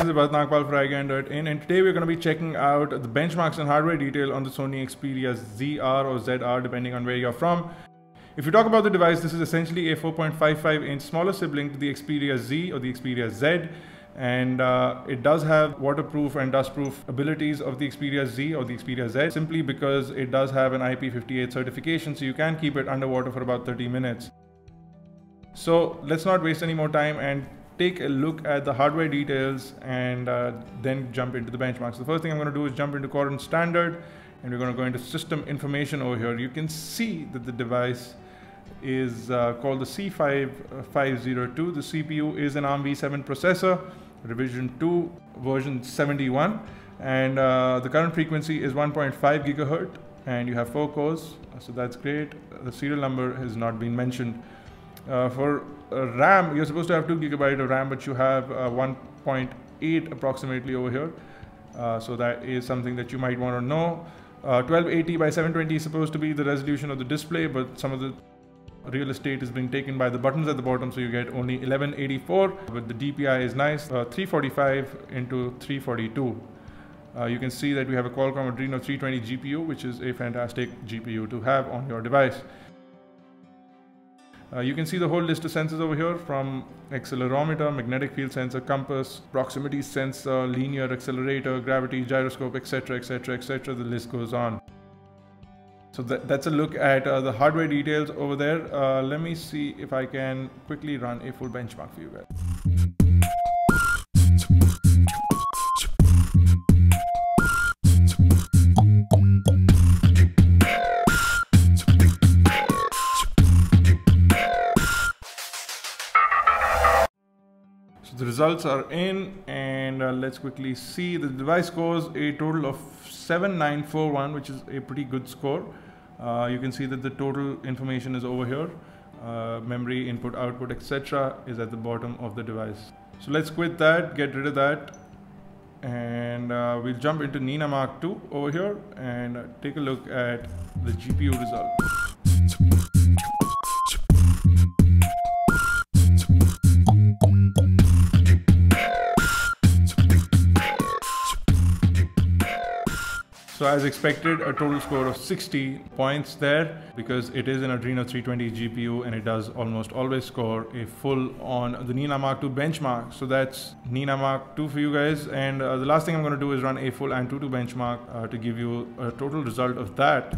this is Nagpal for iGyaan.in, and today we're going to be checking out the benchmarks and hardware detail on the Sony Xperia ZR or ZR depending on where you're from. If you talk about the device, this is essentially a 4.55-inch smaller sibling to the Xperia Z or the Xperia Z, and it does have waterproof and dustproof abilities of the Xperia Z or the Xperia Z simply because it does have an IP58 certification, so you can keep it underwater for about 30 minutes. So let's not waste any more time and take a look at the hardware details and then jump into the benchmarks. The first thing I'm going to do is jump into Quadrant Standard, and we're going to go into System Information over here. You can see that the device is called the C5502. The CPU is an ARM v7 processor, revision 2, version 71, and the current frequency is 1.5 gigahertz, and you have 4 cores, so that's great. The serial number has not been mentioned. For RAM, you're supposed to have 2 GB of RAM, but you have 1.8 approximately over here, so that is something that you might want to know. 1280 by 720 is supposed to be the resolution of the display, but some of the real estate is being taken by the buttons at the bottom, so you get only 1184, but the DPI is nice, 345 into 342. You can see that we have a Qualcomm Adreno 320 GPU, which is a fantastic GPU to have on your device. You can see the whole list of sensors over here, from accelerometer, magnetic field sensor, compass, proximity sensor, linear accelerator, gravity, gyroscope, etc, etc, etc. The list goes on. So that's a look at the hardware details over there. Let me see if I can quickly run a full benchmark for you guys. So the results are in, and let's quickly see. The device scores a total of 7941, which is a pretty good score. You can see that the total information is over here. Memory, input, output, etc. is at the bottom of the device. So let's quit that, get rid of that, and we'll jump into Nina Mark II over here and take a look at the GPU result. So as expected, a total score of 60 points there, because it is an Adreno 320 GPU and it does almost always score a full on the Nina Mark II benchmark. So that's Nina Mark II for you guys, and the last thing I'm going to do is run a full Antutu benchmark to give you a total result of that.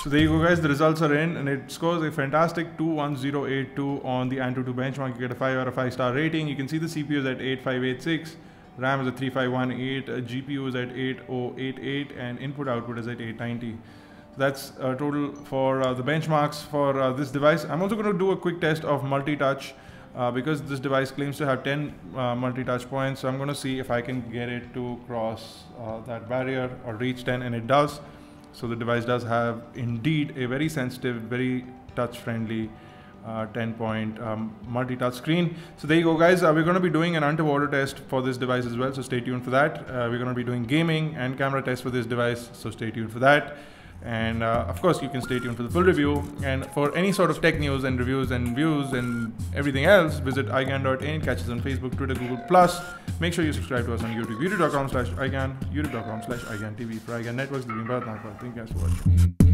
So there you go guys, the results are in, and it scores a fantastic 21082 on the Antutu benchmark. You get a 5 out of 5 star rating. You can see the CPU is at 8586, RAM is at 3518, GPU is at 8088, and input output is at 890. That's a total for the benchmarks for this device. I'm also going to do a quick test of multi-touch because this device claims to have 10 multi-touch points. So I'm going to see if I can get it to cross that barrier or reach 10, and it does. So the device does have indeed a very sensitive, very touch-friendly 10-point multi-touch screen. So there you go guys, we're going to be doing an underwater test for this device as well, so stay tuned for that. We're going to be doing gaming and camera tests for this device, so stay tuned for that. And of course you can stay tuned for the full review, and for any sort of tech news and reviews and views and everything else, visit iGyaan.in, catch us on Facebook, Twitter, Google+. Make sure you subscribe to us on YouTube, youtube.com/iGyaan, youtube.com/iGyaanTV. For iGyaan Networks, this has been Nagpal. Thank you guys for watching.